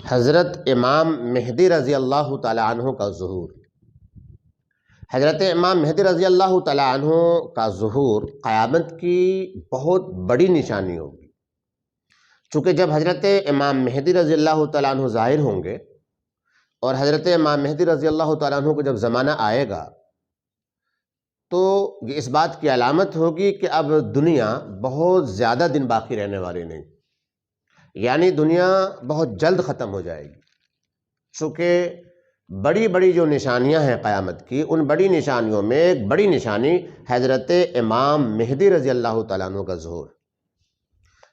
حضرت امام مہدی رضی اللہ تعالیٰ عنہ کا ظہور۔ حضرت امام مہدی رضی اللہ تعالیٰ عنہ کا ظہور قیامت کی بہت بڑی نشانی ہوگی، چونکہ جب حضرت امام مہدی رضی اللہ تعالیٰ عنہ ظاہر ہوں گے اور حضرت امام مہدی رضی اللہ تعالیٰ عنہ کو جب زمانہ آئے گا تو یہ اس بات کی علامت ہوگی کہ اب دنیا بہت زیادہ دن باقی رہنے والی نہیں، یعنی دنیا بہت جلد ختم ہو جائے گی، چونکہ بڑی بڑی جو نشانیاں ہیں قیامت کی، ان بڑی نشانیوں میں ایک بڑی نشانی حضرت امام مہدی رضی اللہ تعالیٰ عنہ کا ظہور۔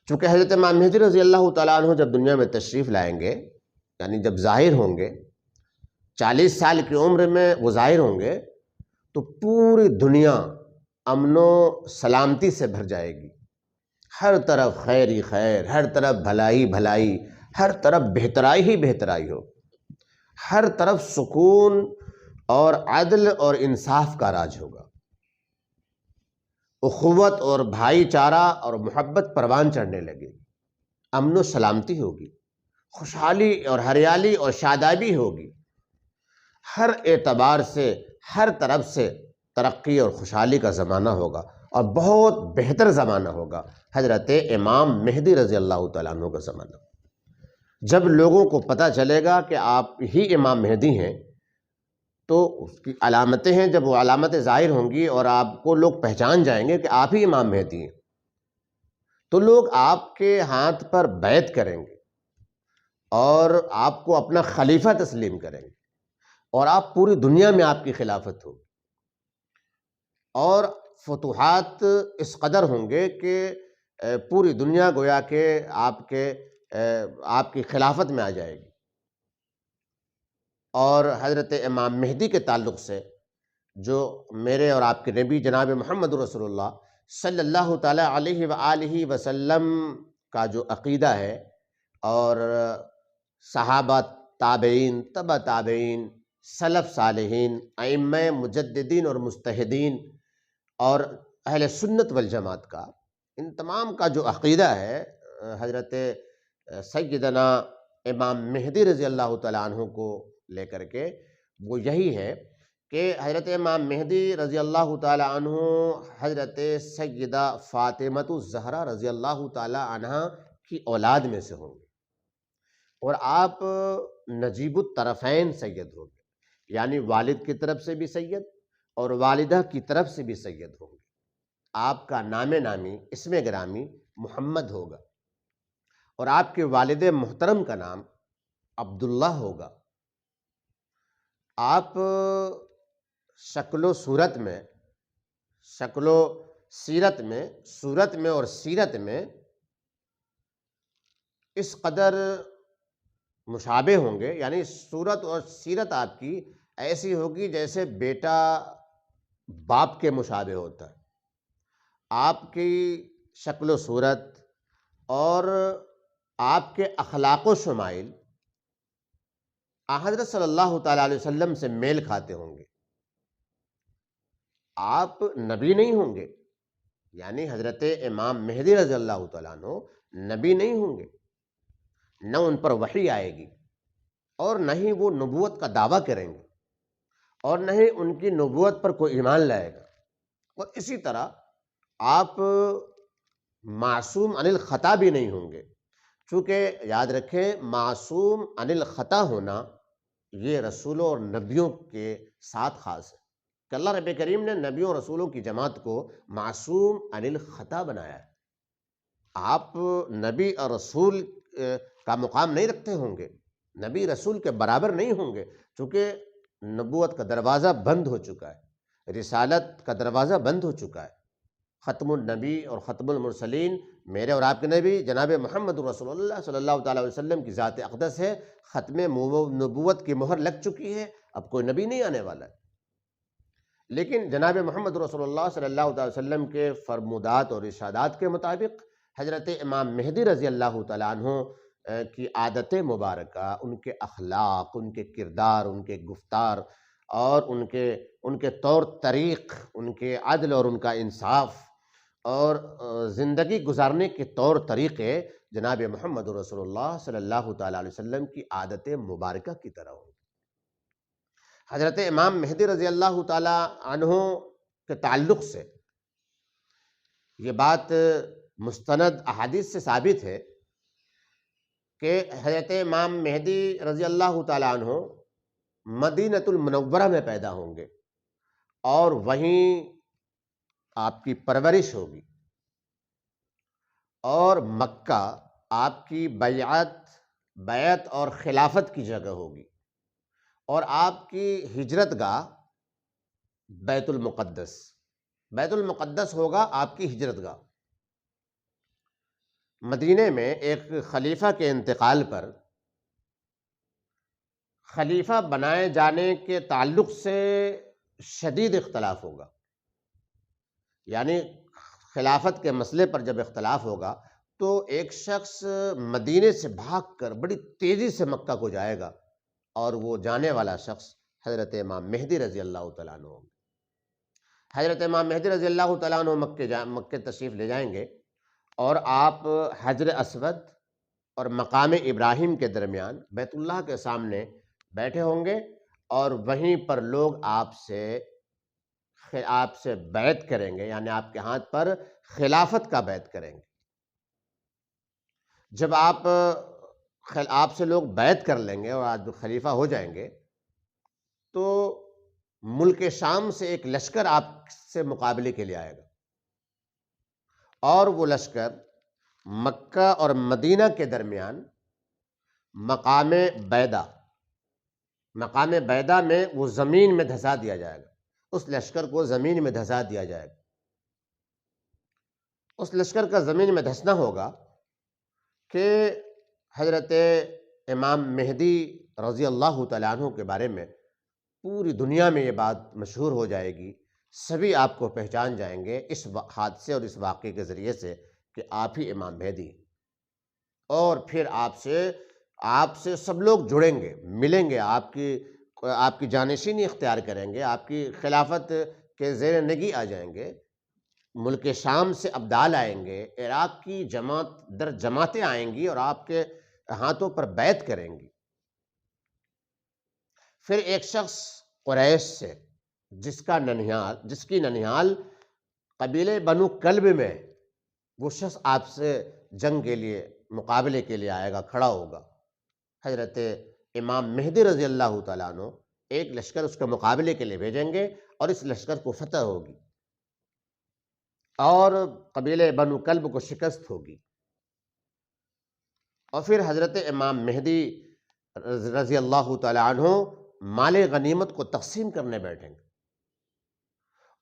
چونکہ حضرت امام مہدی رضی اللہ تعالیٰ عنہ جب دنیا میں تشریف لائیں گے، یعنی جب ظاہر ہوں گے، 40 سال کی عمر میں وہ ظاہر ہوں گے، تو پوری دنیا امن و سلامتی سے بھر جائے گی، ہر طرف خیر ہی خیر، ہر طرف بھلائی بھلائی، ہر طرف بہترائی ہی بہترائی ہو، ہر طرف سکون اور عدل اور انصاف کا راج ہوگا، اخوت اور بھائی چارہ اور محبت پروان چڑھنے لگے گی، امن و سلامتی ہوگی، خوشحالی اور ہریالی اور شادابی ہوگی، ہر اعتبار سے ہر طرف سے ترقی اور خوشحالی کا زمانہ ہوگا، اور بہت بہتر زمانہ ہوگا حضرت امام مہدی رضی اللہ تعالیٰ عنہ کا زمانہ۔ جب لوگوں کو پتہ چلے گا کہ آپ ہی امام مہدی ہیں، تو اس کی علامتیں ہیں، جب وہ علامتیں ظاہر ہوں گی اور آپ کو لوگ پہچان جائیں گے کہ آپ ہی امام مہدی ہیں، تو لوگ آپ کے ہاتھ پر بیعت کریں گے اور آپ کو اپنا خلیفہ تسلیم کریں گے، اور آپ پوری دنیا میں آپ کی خلافت ہوگی، اور فتوحات اس قدر ہوں گے کہ پوری دنیا گویا کہ آپ کی خلافت میں آ جائے گی۔ اور حضرت امام مہدی کے تعلق سے جو میرے اور آپ کے نبی جناب محمد رسول اللہ صلی اللہ تعالیٰ علیہ وآلہ وسلم کا جو عقیدہ ہے، اور صحابہ، تابعین، تبع تابعین، سلف صالحین، ائمہ مجددین اور مجتہدین اور اہل سنت والجماعت کا، ان تمام کا جو عقیدہ ہے حضرت سیدنا امام مہدی رضی اللہ تعالیٰ عنہ کو لے کر کے، وہ یہی ہے کہ حضرت امام مہدی رضی اللہ تعالیٰ عنہ حضرت سیدہ فاطمۃ الزہرا رضی اللہ تعالیٰ عنہ کی اولاد میں سے ہوں گے، اور آپ نجیب الطرفین سید ہوں گے، یعنی والد کی طرف سے بھی سید اور والدہ کی طرف سے بھی سید ہوں گے۔ آپ کا نام نامی، اسم گرامی محمد ہوگا، اور آپ کے والد محترم کا نام عبداللہ ہوگا۔ آپ شکل و صورت میں، شکل و سیرت میں، صورت میں اور سیرت میں اس قدر مشابہ ہوں گے، یعنی صورت اور سیرت آپ کی ایسی ہوگی جیسے بیٹا باپ کے مشابہ ہوتا ہے۔ آپ کی شکل و صورت اور آپ کے اخلاق و شمائل حضرت صلی اللہ تعالیٰ علیہ وسلم سے میل کھاتے ہوں گے۔ آپ نبی نہیں ہوں گے، یعنی حضرت امام مہدی رضی اللہ تعالیٰ عنہ نبی نہیں ہوں گے، نہ ان پر وحی آئے گی، اور نہ ہی وہ نبوت کا دعویٰ کریں گے، اور نہ ہی ان کی نبوت پر کوئی ایمان لائے گا، اور اسی طرح آپ معصوم عن الخطا بھی نہیں ہوں گے، چونکہ یاد رکھیں معصوم عن الخطا ہونا یہ رسولوں اور نبیوں کے ساتھ خاص ہے، کہ اللہ رب کریم نے نبیوں اور رسولوں کی جماعت کو معصوم عن الخطا بنایا ہے۔ آپ نبی اور رسول کا مقام نہیں رکھتے ہوں گے، نبی رسول کے برابر نہیں ہوں گے، چونکہ نبوت کا دروازہ بند ہو چکا ہے، رسالت کا دروازہ بند ہو چکا ہے۔ ختم النبی اور ختم المرسلین میرے اور آپ کے نبی جناب محمد رسول اللہ صلی اللہ تعالیٰ علیہ وسلم کی ذات اقدس ہے، ختم نبوت کی مہر لگ چکی ہے، اب کوئی نبی نہیں آنے والا ہے۔ لیکن جناب محمد رسول اللہ صلی اللہ تعالیٰ علیہ وسلم کے فرمودات اور ارشادات کے مطابق حضرت امام مہدی رضی اللہ تعالیٰ عنہ کی عادت مبارکہ، ان کے اخلاق، ان کے کردار، ان کے گفتار اور ان کے طور طریق، ان کے عدل اور ان کا انصاف اور زندگی گزارنے کے طور طریقے جناب محمد رسول اللہ صلی اللہ تعالیٰ علیہ وسلم کی عادت مبارکہ کی طرح ہوں گے۔ حضرت امام مہدی رضی اللہ تعالیٰ عنہ کے تعلق سے یہ بات مستند احادیث سے ثابت ہے کہ حضرت امام مہدی رضی اللہ تعالیٰ عنہ مدینۃ المنورہ میں پیدا ہوں گے اور وہیں آپ کی پرورش ہوگی، اور مکہ آپ کی بیعت اور خلافت کی جگہ ہوگی، اور آپ کی ہجرت گاہ بیت المقدس ہوگا آپ کی ہجرت گاہ۔ مدینے میں ایک خلیفہ کے انتقال پر خلیفہ بنائے جانے کے تعلق سے شدید اختلاف ہوگا، یعنی خلافت کے مسئلے پر جب اختلاف ہوگا تو ایک شخص مدینے سے بھاگ کر بڑی تیزی سے مکہ کو جائے گا، اور وہ جانے والا شخص حضرت امام مہدی رضی اللہ تعالیٰ عنہ ہوں گے۔ حضرت امام مہدی رضی اللہ تعالیٰ عنہ مکہ تشریف لے جائیں گے، اور آپ حجر اسود اور مقام ابراہیم کے درمیان بیت اللہ کے سامنے بیٹھے ہوں گے، اور وہیں پر لوگ آپ سے بیعت کریں گے، یعنی آپ کے ہاتھ پر خلافت کا بیعت کریں گے۔ جب آپ سے لوگ بیعت کر لیں گے اور آپ خلیفہ ہو جائیں گے، تو ملک شام سے ایک لشکر آپ سے مقابلے کے لیے آئے گا، اور وہ لشکر مکہ اور مدینہ کے درمیان مقام بیدا میں وہ زمین میں دھسا دیا جائے گا، اس لشکر کو زمین میں دھسا دیا جائے گا۔ اس لشکر کا زمین میں دھسنا ہوگا کہ حضرت امام مہدی رضی اللہ تعالیٰ عنہ کے بارے میں پوری دنیا میں یہ بات مشہور ہو جائے گی، سبھی آپ کو پہچان جائیں گے اس حادثے اور اس واقعے کے ذریعے سے کہ آپ ہی امام مہدی، اور پھر آپ سے سب لوگ جڑیں گے، ملیں گے، آپ کی جانشینی اختیار کریں گے، آپ کی خلافت کے زیر نگی آ جائیں گے، ملک شام سے ابدال آئیں گے، عراق کی جماعت در جماعتیں آئیں گی اور آپ کے ہاتھوں پر بیعت کریں گی۔ پھر ایک شخص قریش سے جس کی ننھیال قبیلے بنو کلب میں، وہ شخص آپ سے جنگ کے لیے، مقابلے کے لیے آئے گا، کھڑا ہوگا۔ حضرت امام مہدی رضی اللہ تعالیٰ عنہ ایک لشکر اس کے مقابلے کے لیے بھیجیں گے، اور اس لشکر کو فتح ہوگی اور قبیلے بنو کلب کو شکست ہوگی، اور پھر حضرت امام مہدی رضی اللہ تعالیٰ عنہ مال غنیمت کو تقسیم کرنے بیٹھیں گے،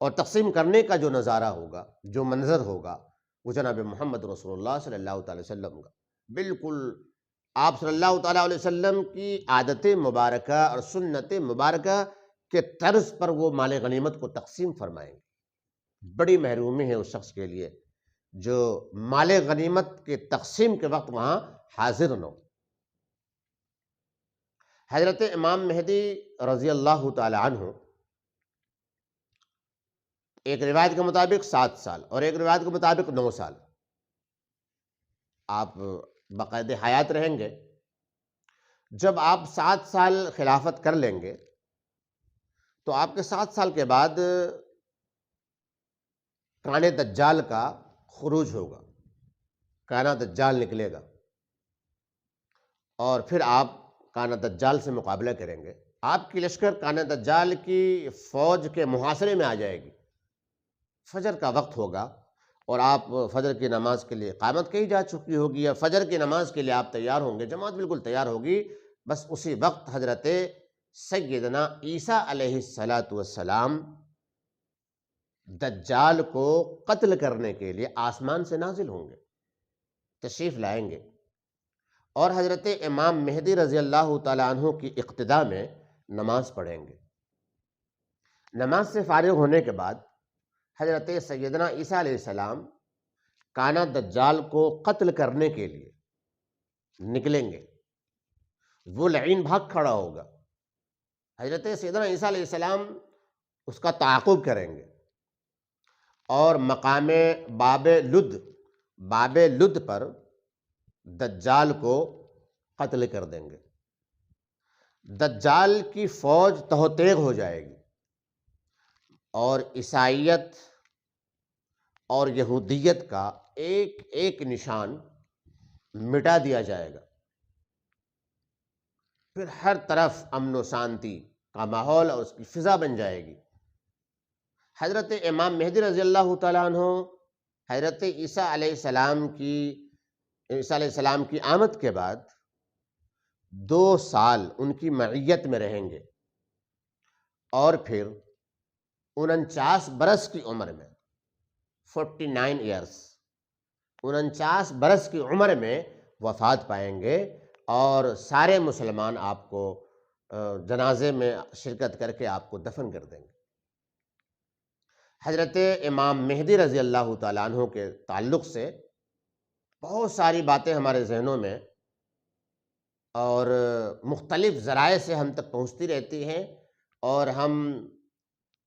اور تقسیم کرنے کا جو نظارہ ہوگا، جو منظر ہوگا، وہ جناب محمد رسول اللہ صلی اللہ تعالی وسلم کا بالکل آپ صلی اللہ تعالیٰ علیہ وسلم کی عادت مبارکہ اور سنت مبارکہ کے طرز پر وہ مال غنیمت کو تقسیم فرمائیں گے۔ بڑی محرومی ہے اس شخص کے لیے جو مال غنیمت کے تقسیم کے وقت وہاں حاضر نہ ہو۔ حضرت امام مہدی رضی اللہ تعالی عنہ ایک روایت کے مطابق 7 سال اور ایک روایت کے مطابق 9 سال آپ باقاعد حیات رہیں گے۔ جب آپ 7 سال خلافت کر لیں گے تو آپ کے 7 سال کے بعد کان دجال کا خروج ہوگا، کانا دجال نکلے گا، اور پھر آپ کانا دجال سے مقابلہ کریں گے۔ آپ کی لشکر کانا دجال کی فوج کے محاصرے میں آ جائے گی۔ فجر کا وقت ہوگا اور آپ فجر کی نماز کے لیے اقامت کہی جا چکی ہوگی، یا فجر کی نماز کے لیے آپ تیار ہوں گے، جماعت بالکل تیار ہوگی۔ بس اسی وقت حضرت سیدنا عیسیٰ علیہ السلام دجال کو قتل کرنے کے لیے آسمان سے نازل ہوں گے، تشریف لائیں گے، اور حضرت امام مہدی رضی اللہ تعالیٰ عنہ کی اقتداء میں نماز پڑھیں گے۔ نماز سے فارغ ہونے کے بعد حضرت سیدنا عیسیٰ علیہ السلام کانا دجال کو قتل کرنے کے لیے نکلیں گے۔ وہ لعین بھاگ کھڑا ہوگا، حضرت سیدنا عیسیٰ علیہ السلام اس کا تعاقب کریں گے، اور مقام باب لد پر دجال کو قتل کر دیں گے، دجال کی فوج تہو تیغ ہو جائے گی، اور عیسائیت اور یہودیت کا ایک ایک نشان مٹا دیا جائے گا، پھر ہر طرف امن و شانتی کا ماحول اور اس کی فضا بن جائے گی۔ حضرت امام مہدی رضی اللہ تعالیٰ عنہ حضرت عیسیٰ علیہ السلام کی آمد کے بعد 2 سال ان کی معیت میں رہیں گے، اور پھر 49 برس کی عمر میں 49 ایئرس 49 برس کی عمر میں وفات پائیں گے، اور سارے مسلمان آپ کو جنازے میں شرکت کر کے آپ کو دفن کر دیں گے۔ حضرت امام مہدی رضی اللہ تعالیٰ عنہ کے تعلق سے بہت ساری باتیں ہمارے ذہنوں میں اور مختلف ذرائع سے ہم تک پہنچتی رہتی ہیں، اور ہم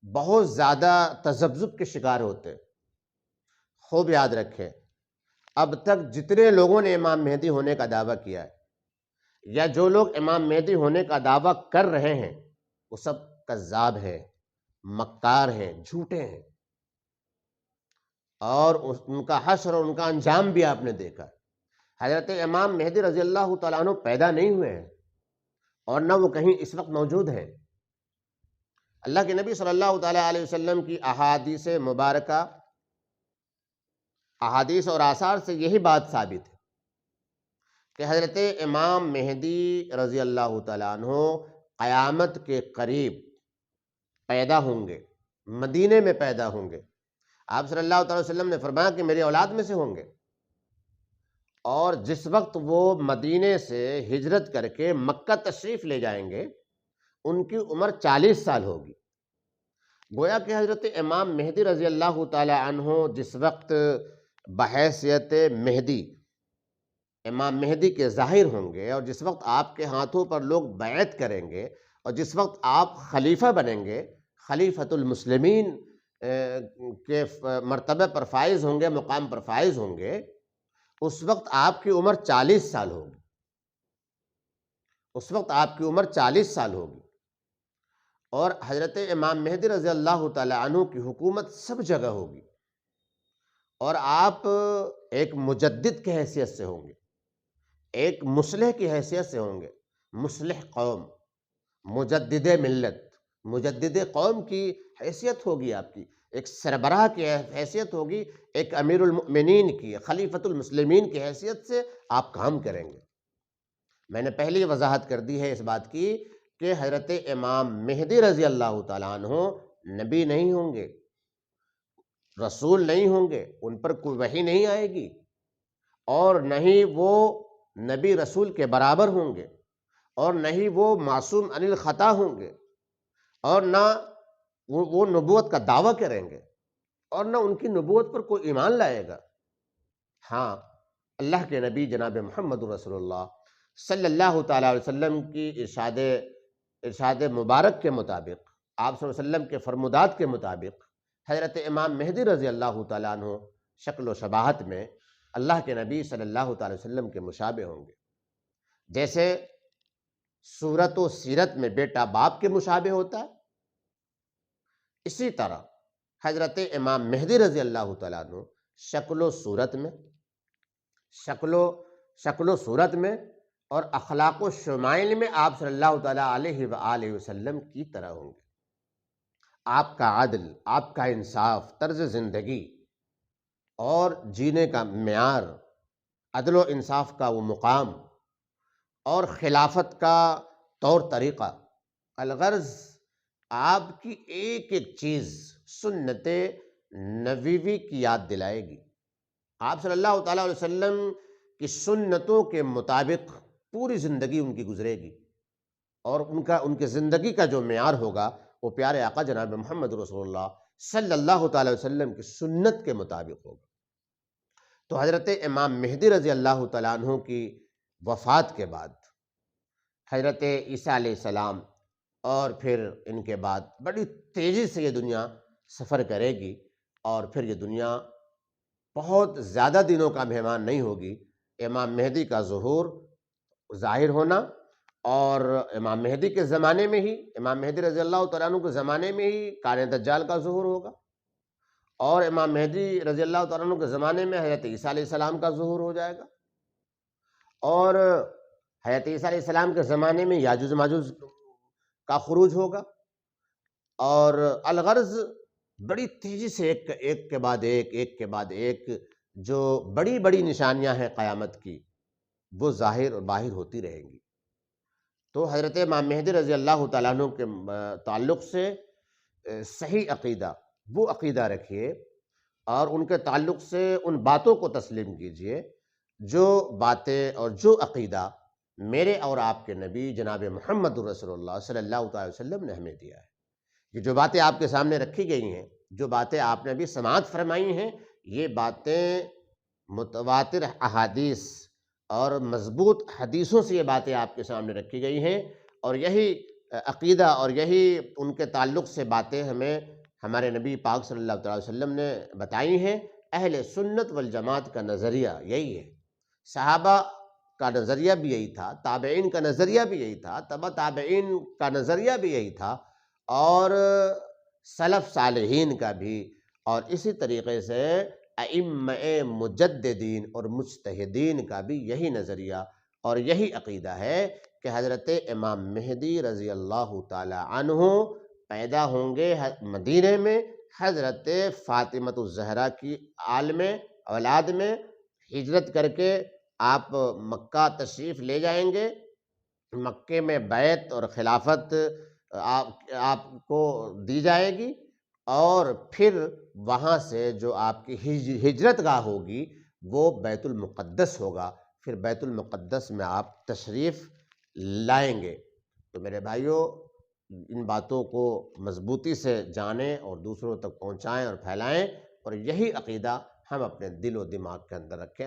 بہت زیادہ تذبذب کے شکار ہوتے ہیں۔ خوب یاد رکھیں، اب تک جتنے لوگوں نے امام مہدی ہونے کا دعویٰ کیا ہے، یا جو لوگ امام مہدی ہونے کا دعویٰ کر رہے ہیں، وہ سب کذاب ہیں، مکار ہیں، جھوٹے ہیں، اور ان کا حشر اور ان کا انجام بھی آپ نے دیکھا۔ حضرت امام مہدی رضی اللہ تعالیٰ عنہ پیدا نہیں ہوئے ہیں، اور نہ وہ کہیں اس وقت موجود ہیں۔ اللہ کے نبی صلی اللہ تعالیٰ علیہ وسلم کی احادیث مبارکہ، احادیث اور آثار سے یہی بات ثابت ہے کہ حضرت امام مہدی رضی اللہ تعالیٰ عنہ قیامت کے قریب پیدا ہوں گے، مدینے میں پیدا ہوں گے۔ آپ صلی اللہ تعالی وسلم نے فرمایا کہ میری اولاد میں سے ہوں گے، اور جس وقت وہ مدینے سے ہجرت کر کے مکہ تشریف لے جائیں گے، ان کی عمر 40 سال ہوگی۔ گویا کہ حضرت امام مہدی رضی اللہ تعالی عنہ جس وقت بحیثیت مہدی، امام مہدی کے ظاہر ہوں گے، اور جس وقت آپ کے ہاتھوں پر لوگ بیعت کریں گے، اور جس وقت آپ خلیفہ بنیں گے، خلیفۃ المسلمین کے مرتبہ پر فائز ہوں گے، مقام پر فائز ہوں گے، اس وقت آپ کی عمر 40 سال ہوگی۔ اس وقت آپ کی عمر 40 سال ہوگی، اور حضرت امام مہدی رضی اللہ تعالی عنہ کی حکومت سب جگہ ہوگی، اور آپ ایک مجدد کی حیثیت سے ہوں گے، ایک مصلح کی حیثیت سے ہوں گے، مصلح قوم، مجدد ملت، مجدد قوم کی حیثیت ہوگی آپ کی، ایک سربراہ کی حیثیت ہوگی، ایک امیر المؤمنین کی، خلیفۃ المسلمین کی حیثیت سے آپ کام کریں گے۔ میں نے پہلی وضاحت کر دی ہے اس بات کی کہ حضرت امام مہدی رضی اللہ تعالیٰ عنہ نبی نہیں ہوں گے، رسول نہیں ہوں گے، ان پر کوئی وحی نہیں آئے گی، اور نہ ہی وہ نبی رسول کے برابر ہوں گے، اور نہ ہی وہ معصوم عن الخطا ہوں گے، اور نہ وہ نبوت کا دعویٰ کریں گے، اور نہ ان کی نبوت پر کوئی ایمان لائے گا۔ ہاں، اللہ کے نبی جناب محمد رسول اللہ صلی اللہ تعالیٰ علیہ وسلم کی ارشاد مبارک کے مطابق، آپ صلی اللہ علیہ وسلم کے فرمودات کے مطابق، حضرت امام مہدی رضی اللہ تعالیٰ عنہ شکل و شباہت میں اللہ کے نبی صلی اللہ تعالیٰ وسلم کے مشابہ ہوں گے۔ جیسے صورت و سیرت میں بیٹا باپ کے مشابہ ہوتا ہے، اسی طرح حضرت امام مہدی رضی اللہ تعالیٰ عنہ شکل و صورت میں اور اخلاق و شمائل میں آپ صلی اللہ تعالیٰ علیہ وآلہ وسلم کی طرح ہوں گے۔ آپ کا عدل، آپ کا انصاف، طرز زندگی اور جینے کا معیار، عدل و انصاف کا وہ مقام، اور خلافت کا طور طریقہ، الغرض آپ کی ایک ایک چیز سنت نبوی کی یاد دلائے گی۔ آپ صلی اللہ تعالیٰ علیہ وسلم کی سنتوں کے مطابق پوری زندگی ان کی گزرے گی، اور ان کے زندگی کا جو معیار ہوگا وہ پیارے آقا جناب محمد رسول اللہ صلی اللہ تعالیٰ وسلم کی سنت کے مطابق ہوگا۔ تو حضرت امام مہدی رضی اللہ تعالیٰ عنہ کی وفات کے بعد حضرت عیسیٰ علیہ السلام، اور پھر ان کے بعد بڑی تیزی سے یہ دنیا سفر کرے گی، اور پھر یہ دنیا بہت زیادہ دنوں کا مہمان نہیں ہوگی، امام مہدی کا ظہور ظاہر ہونا، اور امام مہدی کے زمانے میں ہی، امام مہدی رضی اللہ تعالیٰ عنہ کے زمانے میں ہی کان دجال کا ظہور ہوگا، اور امام مہدی رضی اللہ تعالیٰ عنہ کے زمانے میں حضرت عیسیٰ علیہ السلام کا ظہور ہو جائے گا، اور حضرت عیسیٰ علیہ السلام کے زمانے میں یاجوج ماجوج کا خروج ہوگا، اور الغرض بڑی تیزی سے ایک کے بعد ایک جو بڑی بڑی نشانیاں ہیں قیامت کی، وہ ظاہر اور باہر ہوتی رہیں گی۔ تو حضرت امام مہدی رضی اللہ تعالیٰ عنہ کے تعلق سے صحیح عقیدہ، وہ عقیدہ رکھیے، اور ان کے تعلق سے ان باتوں کو تسلیم کیجئے جو باتیں اور جو عقیدہ میرے اور آپ کے نبی جناب محمد رسول اللہ صلی اللہ تعالی وسلم نے ہمیں دیا ہے۔ یہ جو باتیں آپ کے سامنے رکھی گئی ہیں، جو باتیں آپ نے ابھی سماعت فرمائی ہیں، یہ باتیں متواتر احادیث اور مضبوط حدیثوں سے یہ باتیں آپ کے سامنے رکھی گئی ہیں، اور یہی عقیدہ اور یہی ان کے تعلق سے باتیں ہمیں ہمارے نبی پاک صلی اللہ علیہ وسلم نے بتائی ہیں۔ اہل سنت والجماعت کا نظریہ یہی ہے، صحابہ کا نظریہ بھی یہی تھا، تابعین کا نظریہ بھی یہی تھا، تبع تابعین کا نظریہ بھی یہی تھا، اور سلف صالحین کا بھی، اور اسی طریقے سے ائمہ مجددین اور مجتہدین کا بھی یہی نظریہ اور یہی عقیدہ ہے کہ حضرت امام مہدی رضی اللہ تعالی عنہ پیدا ہوں گے مدینے میں، حضرت فاطمۃ الزہرا کی آل میں، اولاد میں، ہجرت کر کے آپ مکہ تشریف لے جائیں گے، مکے میں بیعت اور خلافت آپ کو دی جائے گی، اور پھر وہاں سے جو آپ کی ہجرت گاہ ہوگی وہ بیت المقدس ہوگا، پھر بیت المقدس میں آپ تشریف لائیں گے۔ تو میرے بھائیوں، ان باتوں کو مضبوطی سے جانیں اور دوسروں تک پہنچائیں اور پھیلائیں، اور یہی عقیدہ ہم اپنے دل و دماغ کے اندر رکھیں۔